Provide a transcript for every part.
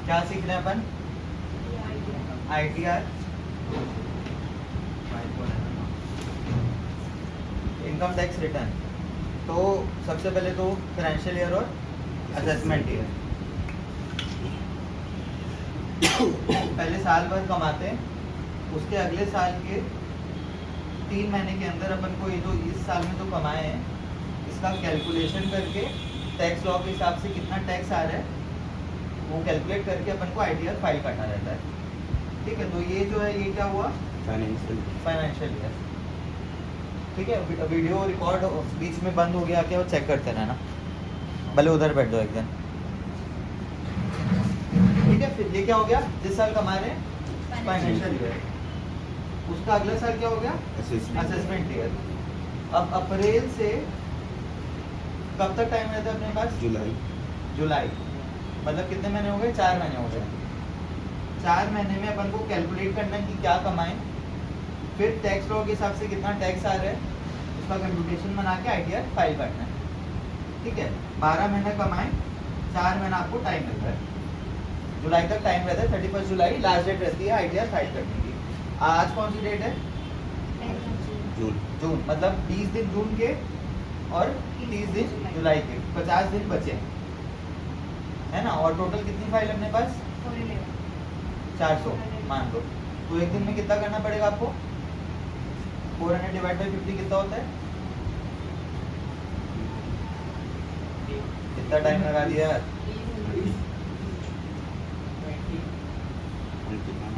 क्या सीख रहे हैं अपन? ITR, income tax return. तो सबसे पहले तो फाइनेंशियल ईयर और असेसमेंट ईयर। पहले साल भर कमाते हैं, उसके अगले साल के 3 महीने के अंदर अपन को ये जो इस साल में जो कमाए हैं इसका कैलकुलेशन करके टैक्स लॉ के हिसाब से कितना टैक्स आ रहा है वो कैलकुलेट करके अपन को ITR फाइल करना रहता है। ठीक है, तो ये जो है ये क्या हुआ? Financial year. ठीक है, वीडियो रिकॉर्ड बीच में बंद हो गया क्या, वो चेक करते रहना, भले उधर बैठ जाओ एक दिन। ठीक है, फिर ये क्या हो गया? जिस साल कमा रहे हैं फाइनेंशियल ईयर, उसका अगला साल क्या हो गया? Assessment year. अब अप्रैल से कब तक टाइम रहता है अपने पास? जुलाई। मतलब कितने महीने हो गए? 4 महीने हो गए। 4 महीने में अपन को कैलकुलेट करना है कि क्या कमाएं, फिर टैक्स लॉ के हिसाब से कितना टैक्स आ रहा है उसका कंप्यूटेशन बना के ITR फाइल करना है। ठीक है, 12 महीने कमाएं, 4 महीना आपको टाइम मिल रहा है। जुलाई तक टाइम रहता है, 31 जुलाई लास्ट डेट रहती है ITR फाइल करने की। आज कौन सी डेट है? जून। मतलब 20 दिन जून के और 30 दिन जुलाई के, 50 दिन बचे है ना। और टोटल कितनी फाइल अपने पास? 400 मान लो। तो एक दिन में कितना करना पड़ेगा आपको? 400 डिवाइड बाई 50 कितना होता है? कितना टाइम लगा दिया?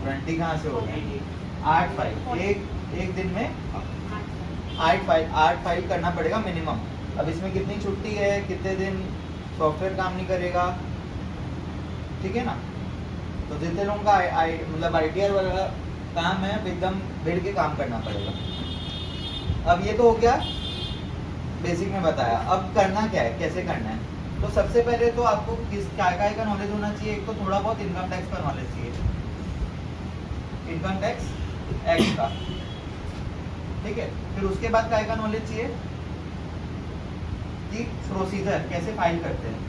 20 कहाँ से हो गया? 8 फाइल एक दिन में 8 फाइल करना पड़ेगा मिनिमम। अब इसमें कितनी छुट्टी है, कितने दिन सॉफ्टवेयर काम नहीं करेगा, ठीक है ना। तो जितने लोगों का मतलब ITR वाला काम है एकदम भिड़ के काम करना पड़ेगा। अब ये तो हो गया बेसिक में बताया। अब करना क्या है, कैसे करना है? तो सबसे पहले तो आपको क्या का नॉलेज होना चाहिए। एक तो थोड़ा बहुत इनकम टैक्स का नॉलेज चाहिए, इनकम टैक्स एक्ट का। ठीक है, फिर उसके बाद काय का नॉलेज चाहिए कि प्रोसीजर कैसे फाइल करते हैं।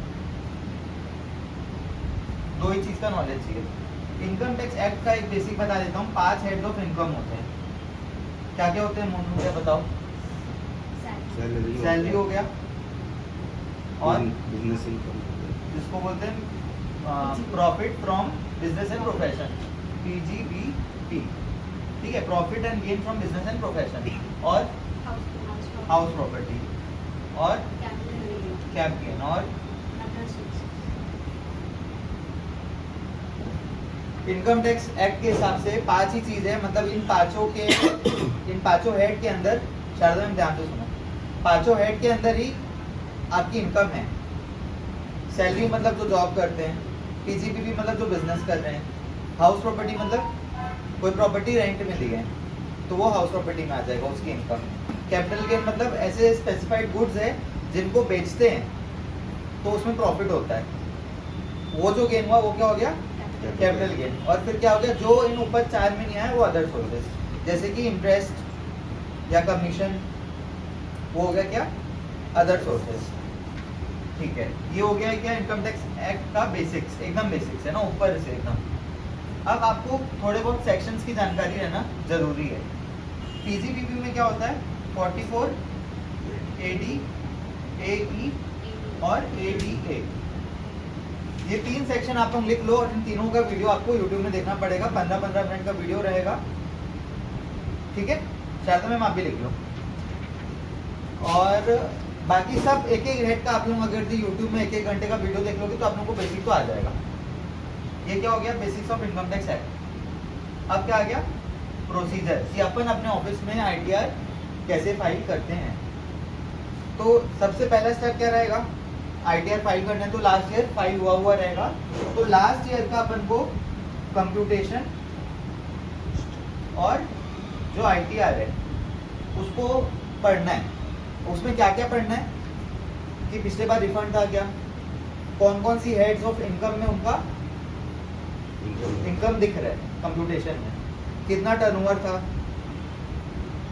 2 ही चीज का नॉलेज चाहिए। इनकम टैक्स एक्ट का एक बेसिक बता देता हूँ। 5 हेड ऑफ इनकम होते हैं। क्या क्या होते हैं मोनू, क्या बताओ? सैलरी हो गया, और बिजनेस इनकम जिसको बोलते हैं profit from business and profession, PGBP। ठीक है, profit and gain from business and profession. और हाउस प्रॉपर्टी और कैप गेन। और इनकम टैक्स एक्ट के हिसाब से 5 ही चीज है। मतलब इन पांचों हेड के अंदर, शारदा मैम ध्यान से सुनो, 5 हेड के अंदर ही आपकी इनकम है। सैलरी मतलब जो जॉब करते हैं, PGBP मतलब जो बिजनेस कर रहे हैं, हाउस प्रॉपर्टी मतलब कोई प्रॉपर्टी रेंट में ली है तो वो हाउस प्रॉपर्टी में आ जाएगा उसकी इनकम। कैपिटल गेन मतलब ऐसे स्पेसिफाइड गुड्स है जिनको बेचते हैं तो उसमें प्रॉफिट होता है। वो जो गेन हुआ वो क्या हो गया? Capital gain. और फिर क्या हो गया? जो इन ऊपर 4 में नहीं आया वो अदर सोर्सेस, जैसे कि इंटरेस्ट या कमीशन, वो हो गया क्या? Other sources. ठीक है, ये हो गया क्या इनकम टैक्स एक्ट का बेसिक्स, एकदम बेसिक्स है ना, ऊपर से एकदम। अब आपको थोड़े बहुत सेक्शंस की जानकारी रहना जरूरी है। PGBP में क्या होता है? 44 AD, AE और ADA, ये 3 सेक्शन आप लोग लिख लो। और इन तीनों का वीडियो आपको YouTube में देखना पड़ेगा, 15-15 मिनट का वीडियो रहेगा। ठीक है, शायद मैम आप भी लिख लो। और बाकी सब एक हेड का आप लोग अगर YouTube में 1-1 घंटे का वीडियो देख लोगे तो आप लोगों को बेसिक तो आ जाएगा। ये क्या हो गया? Basics of income tax act. अब क्या आ गया? प्रोसीजर, कि अपन अपने ऑफिस में ITR कैसे फाइल करते हैं। तो सबसे पहला स्टेप क्या रहेगा? ITR फाइल करने तो लास्ट ईयर फाइल हुआ रहेगा, तो लास्ट ईयर का अपन को कंप्यूटेशन और जो ITR है उसको पढ़ना है। उसमें क्या क्या पढ़ना है कि पिछले बार रिफंड था क्या, कौन कौन सी हेड्स ऑफ इनकम में उनका इनकम दिख रहा है कंप्यूटेशन में, कितना टर्नओवर था,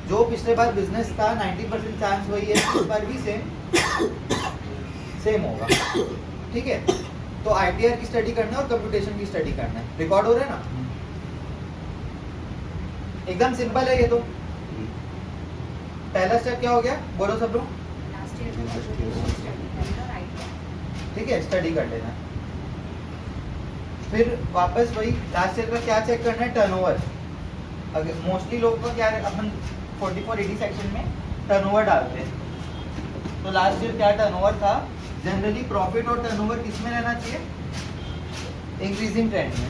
जो पिछले बार बिजनेस था 90% चांस वही है इस बार भी सेम होगा। ठीक है, तो ITR की स्टडी करना है और कंप्यूटेशन की स्टडी करना है। रिकॉर्ड हो रहा है ना? एकदम सिंपल है ये तो। पहला स्टेप क्या हो गया, बोलो सब लोग। ठीक है, स्टडी कर लेना। फिर वापस वही लास्ट ईयर का क्या चेक करना है, टर्नओवर। अगर मोस्टली लोगों का क्या है, अपन 4480 सेक्शन में टर्नओवर डालते हैं। तो लास्ट ईयर क्या टर्नओवर था, जनरली प्रॉफिट और टर्नओवर किस में रहना चाहिए, इंक्रीजिंग ट्रेंड में।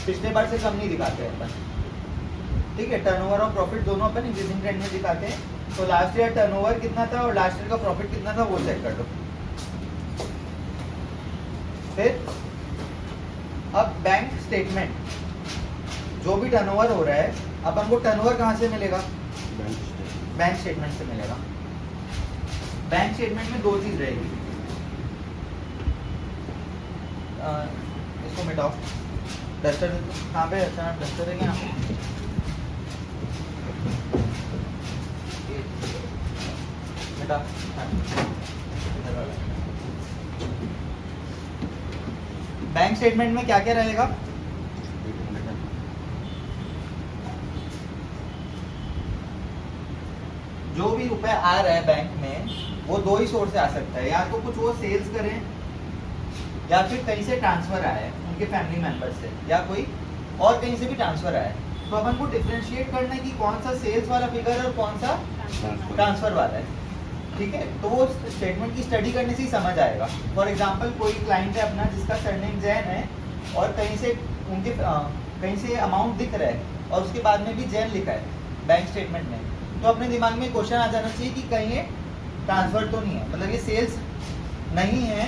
पिछले बार से कम नहीं दिखाते हैं अपन। ठीक है, टर्नओवर और प्रॉफिट दोनों अपन इंक्रीजिंग ट्रेंड में दिखाते हैं। तो लास्ट ईयर टर्नओवर कितना था और लास्ट ईयर का प्रॉफिट कितना था वो चेक कर लो। फिर अब बैंक स्टेटमेंट, जो भी टर्नओवर हो रहा है अपन को टर्नओवर कहाँ से मिलेगा, बैंक स्टेटमेंट से मिलेगा। बैंक स्टेटमेंट में दो चीज रहेगी, इसको मिटाओ। डस्टर कहाँ पे, अच्छा डस्टर है यहाँ पे। मिटा। बैंक स्टेटमेंट में क्या क्या रहेगा, जो भी रुपए आ रहा है बैंक में वो दो ही सोर्स से आ सकता है, या तो कुछ वो सेल्स करें या फिर कहीं से ट्रांसफर आया है उनके फैमिली मेंबर से, या कोई और कहीं से भी ट्रांसफर आया है। तो अपन को डिफरेंशिएट करना है कि कौन सा सेल्स वाला फिगर है और कौन सा ट्रांसफर वाला है। ठीक है, तो वो स्टेटमेंट की स्टडी करने से ही समझ आएगा। फॉर एग्जांपल कोई क्लाइंट है अपना जिसका सरनेम जैन है और कहीं से उनके कहीं से अमाउंट दिख रहा है और उसके बाद में भी जैन लिखा है बैंक स्टेटमेंट में, तो अपने दिमाग में क्वेश्चन आ जाना चाहिए कि कहीं ये ट्रांसफर तो नहीं है, मतलब ये सेल्स नहीं है,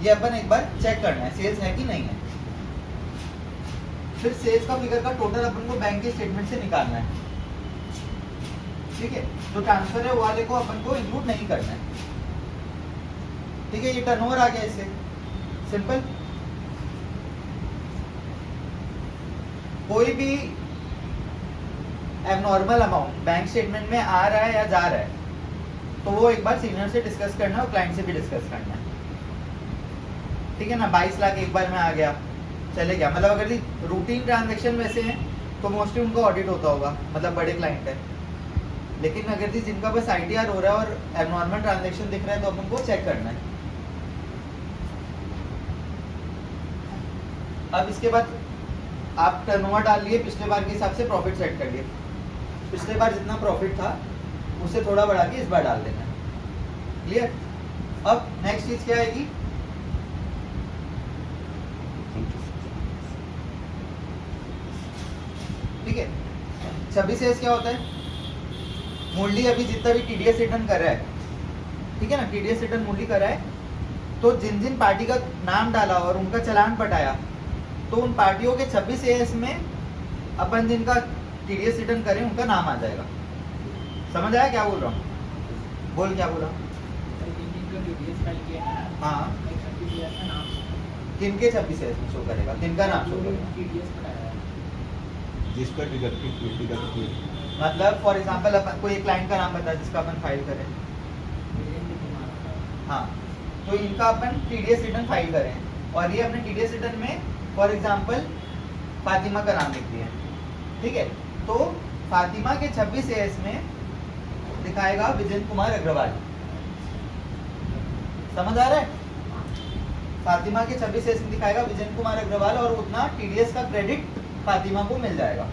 ये अपन एक बार चेक करना है सेल्स है कि नहीं है। फिर सेल्स का फिगर का टोटल अपन को बैंक के स्टेटमेंट से निकालना है। ठीक है, तो ट्रांसफर है वाले को अपन को इंक्लूड नहीं करना है। ठीक है, ये टर्नओवर आ गया इससे सिंपल। कोई भी एबनॉर्मल अमाउंट बैंक स्टेटमेंट में आ रहा है या जा रहा है तो वो एक बार सीनियर से डिस्कस करना है और क्लाइंट से भी डिस्कस करना है। ठीक है ना, 22 लाख एक बार में आ गया, चले गया, मतलब अगर रूटीन ट्रांजैक्शन वैसे हैं तो मोस्टली उनका ऑडिट होता होगा, मतलब बड़े क्लाइंट है। लेकिन अगर जिनका बस ITR हो रहा है और एबनॉर्मल ट्रांजैक्शन दिख रहा है तो अपन को चेक करना है। अब इसके बाद आप टर्नओवर डाल लिए, पिछले बार के हिसाब से प्रॉफिट सेट कर लिए, पिछले बार जितना प्रॉफिट था उससे थोड़ा बढ़ा के इस बार डाल देना है। क्लियर। अब नेक्स्ट चीज क्या आएगी, ठीक है, 26 क्या होता है, मुरली अभी जितना भी TDS रिटर्न कर रहा है, ठीक है ना, TDS रिटर्न मुरली कर रहा है, तो जिन जिन पार्टी का नाम डाला और उनका चालान पटाया तो उन पार्टियों के 26 में अपन जिनका TDS रिटर्न करें उनका नाम आ जाएगा। समझ आया क्या बोल रहा हूँ, बोल क्या बोला। हाँ, किनके 26 में शो करेगा, किनका नाम शो करेगा, जिसका मतलब फॉर एग्जांपल अपन कोई एक क्लाइंट का नाम बता जिसका अपन फाइल करें। हाँ, तो इनका अपन TDS रिटर्न फाइल करें और ये अपने TDS रिटर्न में फॉर एग्जांपल फातिमा का नाम लिख दिया, ठीक है, तो फातिमा के 26 में दिखाएगा विजय कुमार अग्रवाल। समझ आ रहा है, फातिमा के 26 में दिखाएगा विजय कुमार अग्रवाल और उतना TDS का क्रेडिट फातिमा को मिल जाएगा।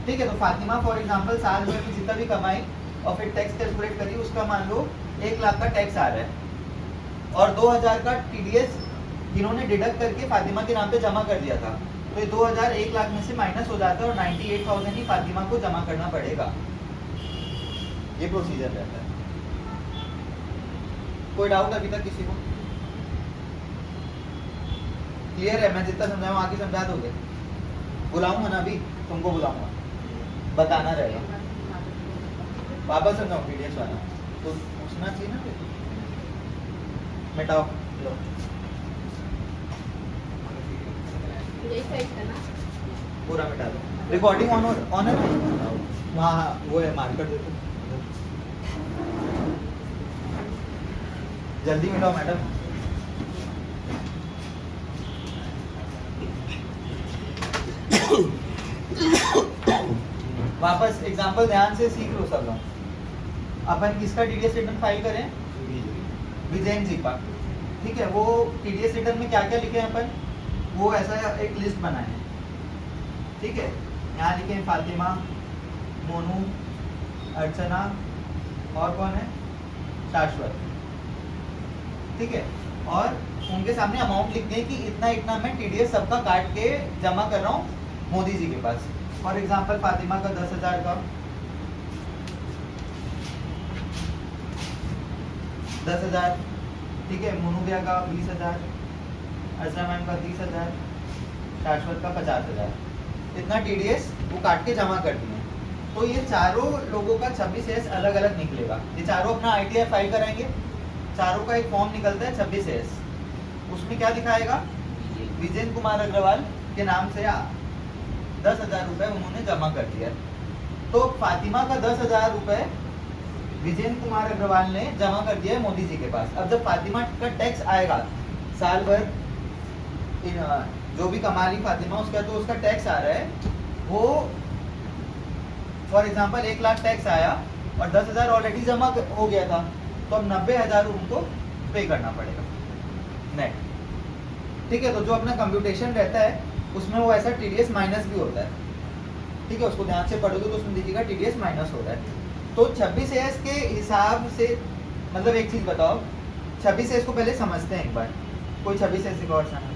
ठीक है, तो फातिमा फॉर एग्जांपल साल भर में जितना भी कमाई और फिर टैक्स कैलकुलेट करी उसका मान लो 1 लाख का टैक्स आ रहा है और 2000 का TDS इन्होंने डिडक्ट करके फातिमा के नाम पे जमा कर दिया था, तो ये 2000 1 लाख में से माइनस हो जाता है और 98,000 ही फातिमा को जमा करना पड़ेगा। ये प्रोसीजर रहता है। कोई डाउट अभी तक किसी को? क्लियर है, मैं जितना समझाऊँ आगे समझा दोगे? बुलाऊंगा ना, अभी तुमको बुलाऊंगा, बताना रहेगा, वापस समझाऊँ TDS वाला तो पूछना चाहिए ना। फिर मिटाओ लो, पूरा मिटा दो। रिकॉर्डिंग ऑन है ना? हाँ, वो है, मार्कर देखो, जल्दी मिटाओ मैडम। वापस एग्जांपल ध्यान से सीख लो सब लोग। अपन किसका टीडीएस रिटर्न फाइल करें? विजयन जी का। ठीक है, वो टीडीएस रिटर्न में क्या क्या लिखे हैं अपन, वो ऐसा एक लिस्ट बनाए हैं। ठीक है, यहाँ लिखे हैं फातिमा, मोनू, अर्चना और कौन है, शाश्वत। ठीक है, और उनके सामने अमाउंट लिख दें कि इतना इतना मैं टीडीएस सबका काट के जमा कर रहा हूँ मोदी जी के पास। फॉर एग्जांपल फातिमा का 10,000 का 10,000। ठीक है, मोनू भैया का 20,000, अर्चना मैम का 30,000, शाश्वत का 50,000। इतना टीडीएस वो काट के जमा कर दिए। तो ये चारों लोगों का 26 अलग अलग निकलेगा। ये चारों अपना आईटीआर फाइल कराएंगे, चारों का एक फॉर्म निकलता है 26 उसमें क्या दिखाएगा, विजय कुमार अग्रवाल के नाम से 10,000 रुपए उन्होंने जमा कर दिया। तो फातिमा का 10,000 रुपए विजय कुमार अग्रवाल ने जमा कर दिया है मोदी जी के पास। अब जब फातिमा का टैक्स आएगा साल भर, जो भी कमा रही फातिमा उसका, तो उसका टैक्स आ रहा है, वो फॉर एग्जांपल 1 लाख टैक्स आया और 10,000 ऑलरेडी जमा हो गया था, तो अब 90,000 उनको पे करना पड़ेगा नेट। ठीक है, तो जो अपना कंप्यूटेशन रहता है उसमें वो ऐसा टीडीएस माइनस भी होता है। ठीक है, उसको ध्यान से पढ़ोगे तो उसमें देखिएगा टीडीएस माइनस हो रहा है। तो 26 के हिसाब से, मतलब एक चीज बताओ, 26 को पहले समझते हैं एक बार। कोई 26 का और समझ,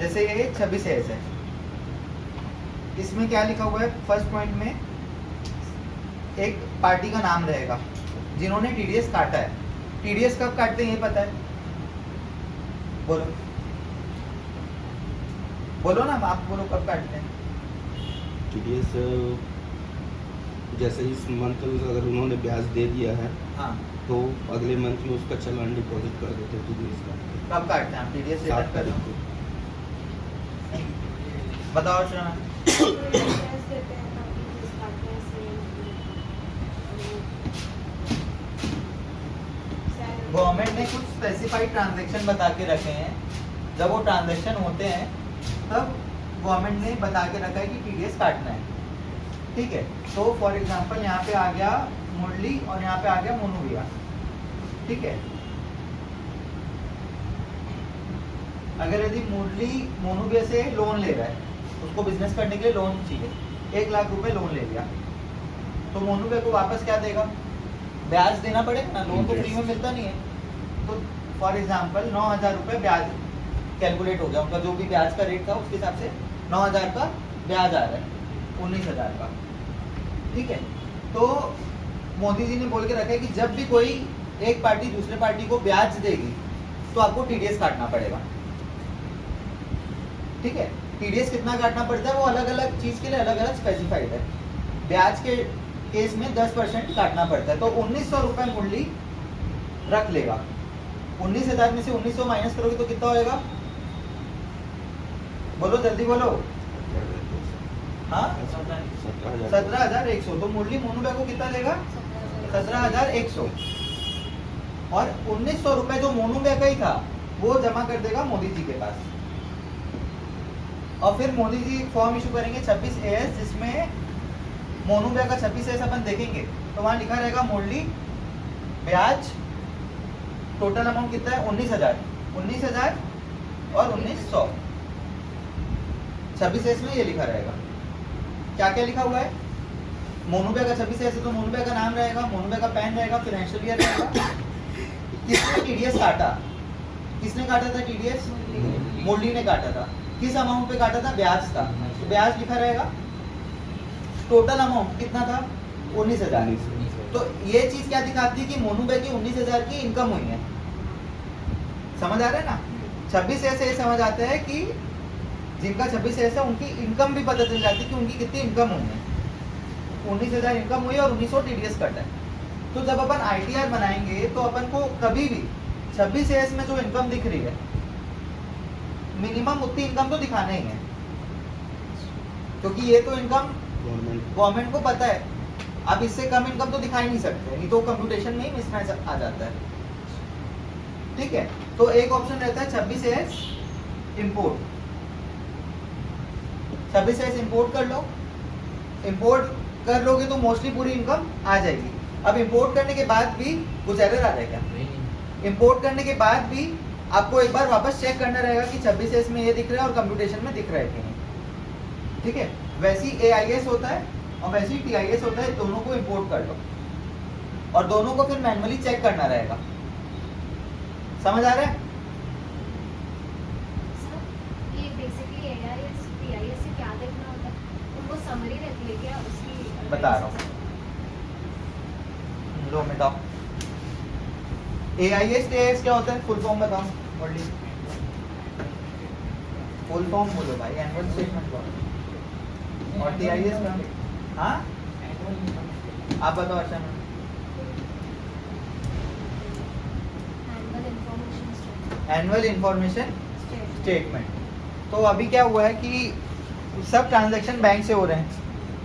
जैसे ये 26 है, इसमें क्या लिखा हुआ है, फर्स्ट पॉइंट में एक पार्टी का नाम रहेगा जिन्होंने टीडीएस काटा है। टीडीएस कब काटते हैं ये पता है? बोलो बोलो ना, आप बोलो कब काटते हैं? टीडीएस जैसे इस मंथ अगर उन्होंने ब्याज दे दिया है, हाँ, तो अगले मंथ में उसका चालान डिपॉजिट कर देते हैं टीडीएस का। कब काटते हैं आप टीडीएस? 7 तारीख को। बताओ श्रवण। गवर्नमेंट ने कुछ स्पेसिफाइड ट्रांजैक्शन बता के रखे हैं, जब वो ट्रांजैक्शन होते हैं तब गवर्नमेंट ने बता के रखा है कि टीडीएस काटना है। ठीक है, तो फॉर एग्जांपल यहाँ पे आ गया मुरली और यहाँ पे आ गया मोनू भैया। ठीक है, अगर यदि मुरली मोनू भैया से लोन ले रहा है, उसको बिजनेस करने के लिए लोन चाहिए, 1 लाख रुपए लोन ले लिया, तो मोनू भैया को वापस क्या देगा, ब्याज देना पड़ेगा ना, लोन तो फ्री में मिलता नहीं है। तो फॉर एग्जांपल 9,000 रुपए ब्याज कैलकुलेट हो गया, उनका जो भी ब्याज का रेट था उसके हिसाब से 9,000 का ब्याज आ रहा है, 19,000 का। ठीक है, तो मोदी जी ने बोल के रखा है कि जब भी कोई एक पार्टी दूसरे पार्टी को ब्याज देगी तो आपको टीडीएस काटना पड़ेगा। ठीक है, टीडीएस कितना काटना पड़ता है वो अलग अलग चीज के लिए अलग अलग स्पेसिफाइड है। ब्याज के केस में 10% काटना पड़ता है, तो 1,900 रुपए मुरली रख लेगा। 19,000 में से 1,900 माइनस करोगे तो कितना होएगा, बोलो जल्दी बोलो। हाँ, 17,100। तो मुरली मोनू भाई को कितना लेगा, 17,100। और 1,900 रुपए जो मोनू भाई का ही था वो जमा कर देगा मोदी जी के पास। और फिर मोदी जी फॉर्म इशू करेंगे 26 जिसमें मोनू भैया का 26 अपन देखेंगे तो वहां लिखा रहेगा मुरली ब्याज टोटल अमाउंट कितना है, 19,000 और 1,900। 26 में ये लिखा रहेगा। क्या क्या लिखा हुआ है, मोनू भैया का 26 है तो मोनू भैया का नाम रहेगा, मोनू भैया का पैन रहेगा, फाइनेंशियल ईयर रहेगा, किसने टीडीएस काटा, किसने काटा था टीडीएस, मुरली ने काटा था, किस अमाउंट पे काटा था, ब्याज था, तो ब्याज लिखा रहेगा। टोटल अमाउंट कितना था, 19,000। तो ये चीज क्या दिखाती है कि मोनू भाई की 19,000 की इनकम हुई है। समझ आ रहा है ना, 26 ऐसे समझ आता है कि जिनका 26 है उनकी इनकम भी पता चल जाती है कि उनकी कितनी इनकम हुई है। 19,000 इनकम हुई और 1,900 टीडीएस कटा है। तो जब अपन आईटीआर बनाएंगे तो अपन को कभी भी 26 में जो इनकम दिख रही है मिनिमम उतनी इनकम तो दिखाना ही है, क्योंकि ये तो इनकम गवर्नमेंट को पता है। अब इससे कम इनकम तो दिखा ही नहीं सकते, नहीं तो कंप्यूटेशन में ही मिसमैच आ जाता है। ठीक है, तो एक ऑप्शन रहता है 26S इंपोर्ट। 26S इंपोर्ट कर लो। इंपोर्ट कर लोगे तो मोस्टली पूरी इनकम आ जाएगी। अब इंपोर्ट करने के बाद भी कुछ एरर आ जाएगा। इंपोर्ट करने के बाद भी आपको एक बार वापस चेक करना रहेगा कि 26S में ये दिख रहा है और कंप्यूटेशन में दिख रहा है कि नहीं। ठीक है, वैसी AIS होता है और वैसी TIS होता है, दोनों को इंपोर्ट कर लो और दोनों को फिर मैनुअली चेक करना रहेगा। समझ आ रहा है? सर ये बेसिकली AIS TIS से क्या देखना होता है? उनको समरी रहती है क्या उसकी? बता रहा हूँ, लो मिटाओ। AIS TIS क्या होता है? फुल फॉर्म बताओ। फुल फॉर्म बोलो भाई, एनुअल स्टेटमेंट बोलो। और TIS का? हाँ, आप बताओ। अच्छा मैम, एनुअल इंफॉर्मेशन स्टेटमेंट। तो अभी क्या हुआ है कि सब ट्रांजैक्शन बैंक से हो रहे हैं,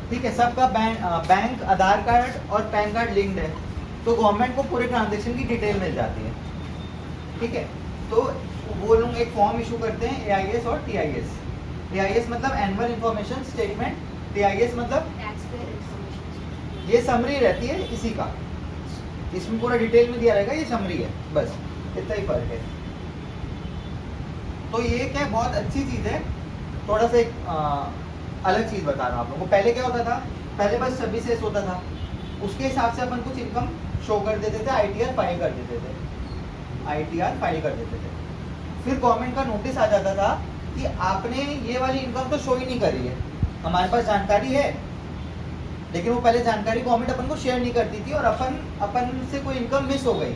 ठीक है, सबका बैंक आधार कार्ड और पैन कार्ड लिंक्ड है, तो गवर्नमेंट को पूरे ट्रांजैक्शन की डिटेल मिल जाती है। ठीक है, तो वो लोग एक फॉर्म इशू करते हैं AIS और TIS। AIS मतलब एनुअल इंफॉर्मेशन स्टेटमेंट, TIS मतलब टैक्सपेयर इन्फॉर्मेशन। ये समरी रहती है इसी का, इसमें पूरा डिटेल में दिया रहेगा, ये समरी है, बस इतना ही फर्क है। तो ये क्या बहुत अच्छी चीज़ है। थोड़ा सा एक अलग चीज़ बता रहा हूँ आप लोगों को। पहले क्या होता था? पहले बस 26S होता था, उसके हिसाब से अपन कुछ इनकम शो कर देते थे, ITR फाइल कर देते थे, ITR फाइल कर देते थे। फिर गवर्नमेंट का नोटिस आ जाता था कि आपने ये वाली इनकम तो शो ही नहीं करी है, हमारे पास जानकारी है, लेकिन वो पहले जानकारी गवर्नमेंट अपन को शेयर नहीं करती थी और अपन से कोई इनकम मिस हो गई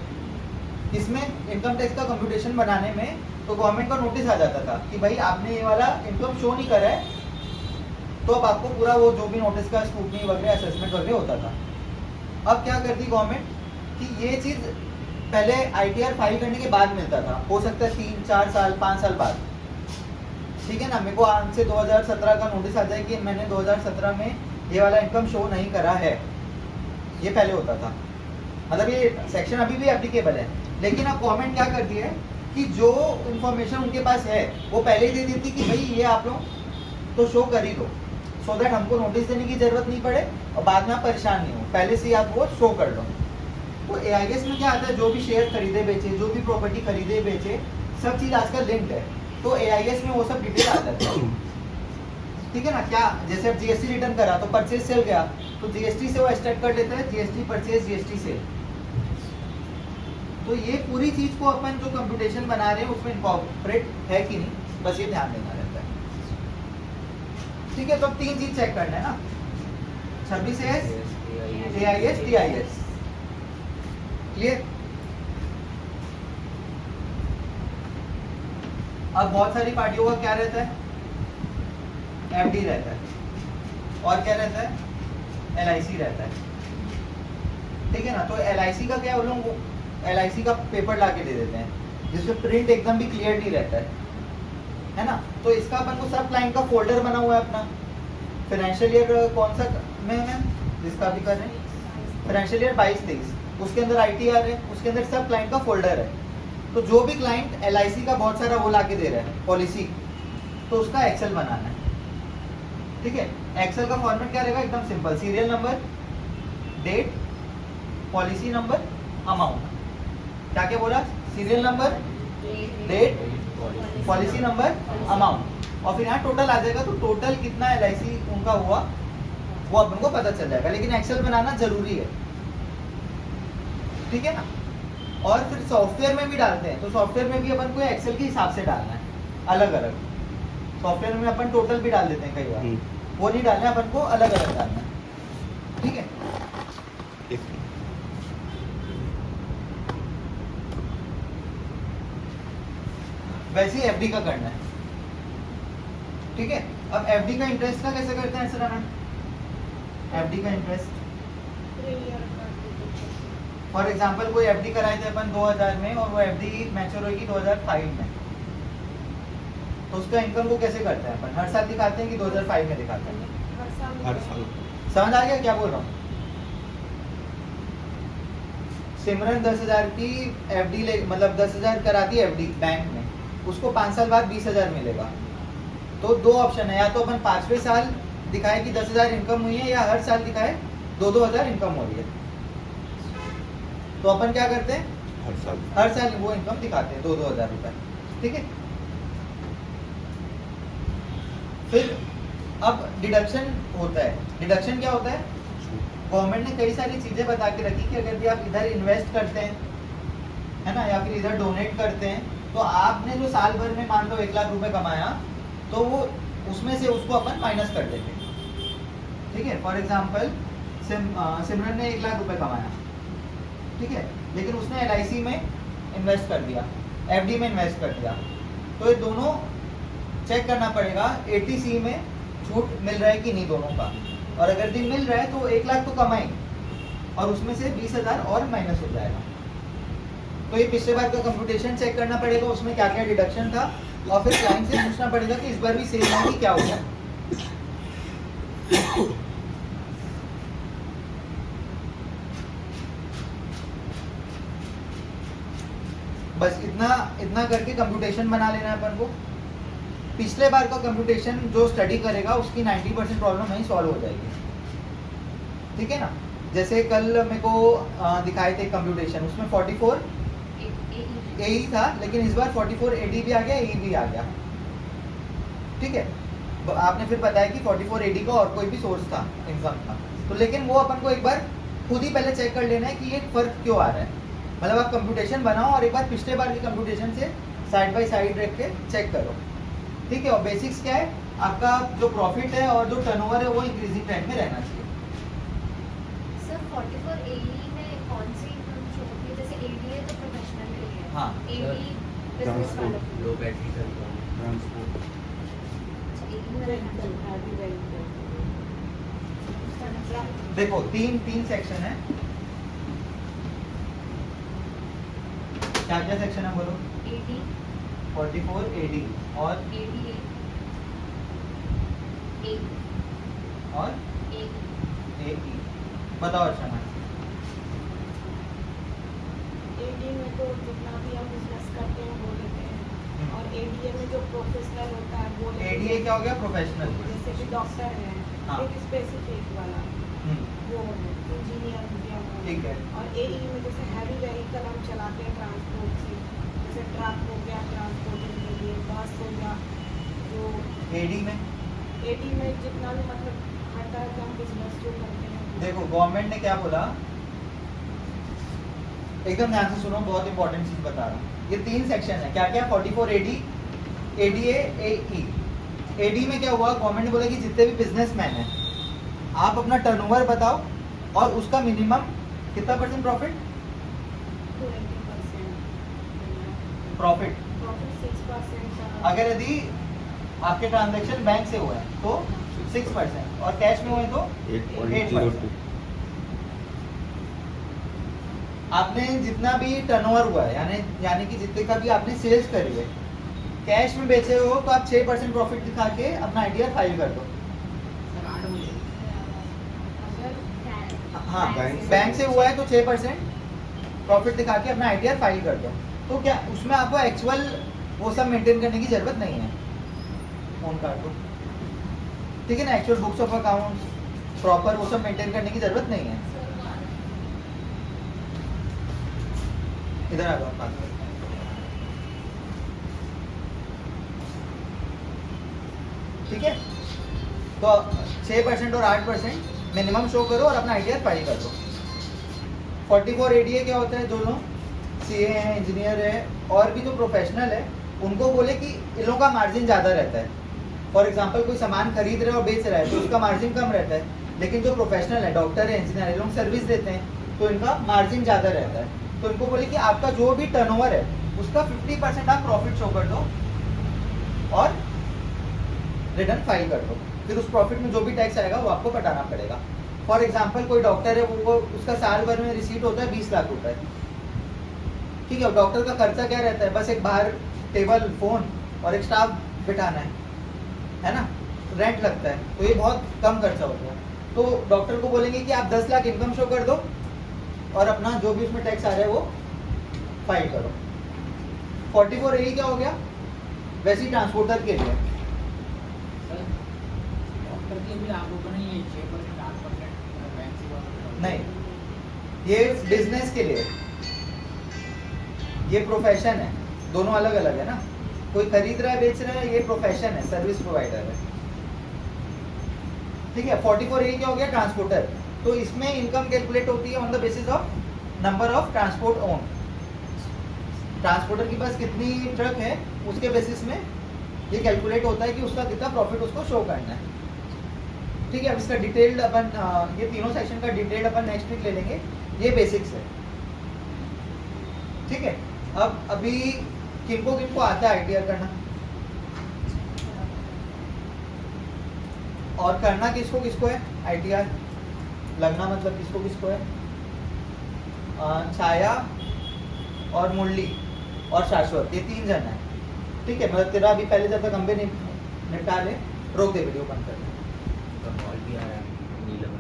इसमें इनकम टैक्स का कंप्यूटेशन बनाने में, तो गवर्नमेंट का नोटिस आ जाता था कि भाई आपने ये वाला इनकम शो नहीं करा है, तो अब आपको पूरा वो जो भी नोटिस का स्क्रूटनी वगैरह असेसमेंट वगैरह होता था। अब क्या करती गवर्नमेंट कि ये चीज़ पहले ITR फाइल करने के बाद मिलता था, हो सकता है 3, 4 साल 5 साल बाद, ठीक है ना। मेरे को आज से 2017 का नोटिस आ जाए कि मैंने 2017 में ये वाला इनकम शो नहीं करा है, ये पहले होता था। मतलब ये सेक्शन अभी भी एप्लीकेबल है, लेकिन अब गवर्नमेंट क्या करती है कि जो इन्फॉर्मेशन उनके पास है वो पहले ही दे देती कि भाई ये आप लोग तो शो कर ही दो, सो दैट हमको नोटिस देने की जरूरत नहीं पड़े और बाद में आप परेशान नहीं हो, पहले से ही आप वो शो कर लो। तो AIS में क्या आता है, जो भी शेयर खरीदे बेचे, जो भी प्रॉपर्टी खरीदे बेचे, सब चीज़ आजकल लिंक्ड है, तो AIS में वो सब डिटेल आ जाता है। ठीक है ना। क्या जैसे अब GST रिटर्न करा तो परचेज सेल गया, तो GST से वो स्टार्ट कर लेता है, GST परचेज, GST सेल। तो ये पूरी चीज को अपन जो कंप्यूटेशन बना रहे हैं उसमें इनकॉर्पोरेट है कि नहीं, बस ये ध्यान देना रहता है। ठीक है, तो अब 3 चीज चेक करना है ना, 26S, AIS, TIS। क्लियर? अब बहुत सारी पार्टियों का क्या रहता है, FD रहता है, और क्या रहता है, LIC रहता है। ठीक है ना। तो LIC का क्या, वो लोग LIC का पेपर ला के दे देते हैं जिसमें प्रिंट एकदम भी क्लियर नहीं रहता है ना। तो इसका अपन को सब क्लाइंट का फोल्डर बना हुआ है अपना, फाइनेंशियल ईयर कौन सा में है जिसका भी कर रहे हैं, फाइनेंशियल ईयर 22-23, उसके अंदर ITR है, उसके अंदर सब क्लाइंट का फोल्डर है। तो जो भी क्लाइंट LIC का बहुत सारा वो ला के दे रहा है पॉलिसी, तो उसका एक्सेल बनाना है। ठीक है, एक्सेल का फॉर्मेट क्या रहेगा, एकदम simple, serial number, date, policy number, amount. क्या क्या बोला, serial number, date, policy number, amount, और फिर यहाँ टोटल आ जाएगा। तो टोटल कितना LIC उनका हुआ वो अपन को पता चल जाएगा, लेकिन एक्सेल बनाना जरूरी है। ठीक है ना। और फिर सॉफ्टवेयर में भी डालते हैं, तो सॉफ्टवेयर में भी अपन को एक्सेल के हिसाब से डालना है, अलग अलग। सॉफ्टवेयर में अपन टोटल भी डाल देते हैं कई बार, वो नहीं डालना है अपन को, अलग अलग डालना है। ठीक है। वैसे ही FD का करना है। ठीक है। अब FD का इंटरेस्ट का कैसे करते हैं सर? FD का इंटरेस्ट, फॉर एग्जांपल कोई FD कराए थे अपन 2000 में और वो FD मैच्योर होगी 2005 में, तो उसका इनकम को कैसे करते हैं अपन? हर साल दिखाते हैं कि 2005 में दिखाते हैं? हर साल। समझ आ गया क्या बोल रहा हूँ? सिमरन 10,000 की एफडी ले, मतलब 10,000 करा दी एफडी बैंक में, उसको 5 साल बाद 20,000 मिलेगा। तो दो ऑप्शन है, या तो अपन 5वें साल दिखाए कि 10,000 इनकम हुई है, या हर साल दिखाए 2-2 हज़ार इनकम हो रही है। तो अपन क्या करते हैं, हर साल वो इनकम दिखाते हैं 2-2 हज़ार रुपए, ठीक है। फिर अब डिडक्शन होता है। डिडक्शन क्या होता है, गवर्नमेंट ने कई सारी चीजें बता के रखी कि अगर भी आप इधर इन्वेस्ट करते हैं, है ना, या फिर इधर डोनेट करते हैं, तो आपने जो साल भर में मान लो 1 लाख रुपए कमाया, तो वो उसमें से उसको अपन माइनस कर देते हैं, ठीक है। फॉर एग्जाम्पल सिमरन ने 1 लाख रुपए कमाया, ठीक है, लेकिन उसने LIC में इन्वेस्ट कर दिया, FD में इन्वेस्ट कर दिया, तो ये दोनों चेक करना पड़ेगा 80C में छूट मिल रहा है कि नहीं दोनों का। और अगर दिन मिल रहा है तो 1 लाख तो कमाए, और उसमें से 20,000 और माइनस हो जाएगा। तो ये पिछले बार का कंप्यूटेशन चेक करना पड़ेगा, उसमें क्या क्या डिडक्शन था, और फिर क्लाइंट से पूछना पड़ेगा कि इस बार भी सेम होगी क्या होगा। बस इतना करके कंप्यूटेशन बना लेना है अपन को। पिछले बार का कंप्यूटेशन जो स्टडी करेगा उसकी 90% प्रॉब्लम वहीं सॉल्व हो जाएगी, ठीक है ना। जैसे कल मेरे को दिखाए थे कंप्यूटेशन, उसमें 44 AE था, लेकिन इस बार 44 AD भी आ गया, AE भी आ गया, ठीक है। आपने फिर बताया कि 44 AD का और कोई भी सोर्स था इनकम का, तो लेकिन वो अपन को एक बार खुद ही पहले चेक कर लेना है कि ये फर्क क्यों आ रहा है। मतलब आप कंप्यूटेशन बनाओ और एक बार पिछले बार की कंप्यूटेशन से साइड बाय साइड रख के चेक करो, ठीक है। और बेसिक्स क्या है, आपका जो प्रॉफिट है और जो टर्नओवर है वो इंक्रीजिंग ट्रेंड में रहना चाहिए। सर 44 AE में कौन सी इनकम शो होती है? जैसे AD है तो प्रोफेशनल के लिए, हाँ, AD बिजनेस वालों के लिए। लो बैटरी का ट्रांसपोर्ट। अच्छा, AD में देखो तीन सेक्शन है, क्या क्या सेक्शन है बोलो। AD 44 AD और ADA A और A AE। बताओ अर्चना। AD में तो जितना भी हम बिजनेस करते हैं वो लेते हैं, और ADA में जो प्रोफेशनल होता है वो लेते ADA हैं। क्या हो गया, प्रोफेशनल। जैसे कि डॉक्टर है, हाँ। एक स्पेसिफिक वाला वो है, इंजीनियर हो गया वो। ठीक है। और AE में जैसे हैवी व्हीकल हम चलाते हैं ट्रांसपोर्ट से, जैसे ट्रक हो गया ट्रांसपोर्टिंग के लिए, बस हो गया, जो AD में AD में जितना भी मतलब हर तरह का हम बिजनेस जो करते हैं। देखो गवर्नमेंट ने क्या बोला, एकदम ध्यान से सुनो, बहुत इंपॉर्टेंट चीज बता रहा हूँ। ये 3 सेक्शन है, क्या क्या, 44 AD, ADA, AE। AD में क्या हुआ, गवर्नमेंट ने बोला कि जितने भी बिजनेसमैन हैं आप अपना टर्नओवर बताओ और उसका मिनिमम कितना % प्रॉफिट, 20% प्रॉफिट। प्रॉफिट 6% का। अगर यदि आपके ट्रांजैक्शन बैंक से हुआ है तो 6% और कैश में हुए तो 8%। आपने जितना भी टर्नओवर हुआ है, यानी कि जितने का भी आपने सेल्स करी है, कैश में बेचे हो तो आप 6% प्रॉफिट दिखा के अपना ITR फाइल कर दो। हाँ, बैंक से हुआ है तो 6% प्रॉफिट दिखा के अपना ITR फाइल कर दो। तो क्या उसमें आपको एक्चुअल वो सब मेंटेन करने की जरूरत नहीं है, फोन कार्ड को, ठीक है ना। Actual books of account proper वो सब मेंटेन करने की जरूरत नहीं है। इधर आ जाओ बात करो। ठीक है, तो 6% और 8% मिनिमम शो करो और अपना ITR फाइल कर दो। 44 ADA क्या होता है, जो लोग CA हैं, इंजीनियर है और भी जो प्रोफेशनल है, उनको बोले कि इन लोगों का मार्जिन ज़्यादा रहता है। फॉर एग्जांपल कोई सामान खरीद रहे और बेच रहा है तो उसका मार्जिन कम रहता है, लेकिन जो प्रोफेशनल है, डॉक्टर है, इंजीनियर है, लोग सर्विस देते हैं तो इनका मार्जिन ज़्यादा रहता है। तो इनको बोले कि आपका जो भी टर्नओवर है उसका 50% आप प्रॉफिट शो कर दो और रिटर्न फाइल कर दो। फिर उस प्रॉफिट में जो भी टैक्स आएगा वो आपको कटाना पड़ेगा। फॉर एग्जांपल कोई डॉक्टर है, वो उसका साल भर में रिसीट होता है 20 लाख रुपए, ठीक है। डॉक्टर का खर्चा क्या रहता है, बस एक बाहर टेबल, फोन और एक स्टाफ बिठाना है ना, रेंट लगता है, तो ये बहुत कम खर्चा होता है। तो डॉक्टर को बोलेंगे कि आप 10 लाख इनकम शो कर दो और अपना जो भी उसमें टैक्स आ रहा है वो फाइल करो। 44A क्या हो गया, वैसे ही ट्रांसपोर्टर के लिए। सर डॉक्टर के लिए आप लोगों को नहीं 6% 8% बैंक से नहीं, ये बिजनेस के लिए, ये प्रोफेशन है, दोनों अलग अलग है ना। कोई खरीद रहा है बेच रहा है, ये प्रोफेशन है, सर्विस प्रोवाइडर है, ठीक है। 44A क्या हो गया, ट्रांसपोर्टर। तो इसमें इनकम कैलकुलेट होती है on the basis of number of transport own. Transporter के पास कितनी ट्रक है उसके बेसिस में ये कैलकुलेट होता है कि उसका कितना प्रॉफिट उसको शो करना है, ठीक है। अब इसका डिटेल्ड अपन ये तीनों सेक्शन का डिटेल्ड अपन नेक्स्ट वीक ले लेंगे, ये बेसिक्स है, ठीक है। अब अभी किनको किनको आता है आईटीआर करना, और करना किसको किसको है आईटीआर, लगना मतलब किसको किसको है, छाया और मुरली और शाश्वत, ये 3 जन है, ठीक है। मतलब तेरा अभी पहले जब तक अंबे निपटा ले, रोक दे वीडियो बंद कर दे। कॉल भी आ रहा है नीलम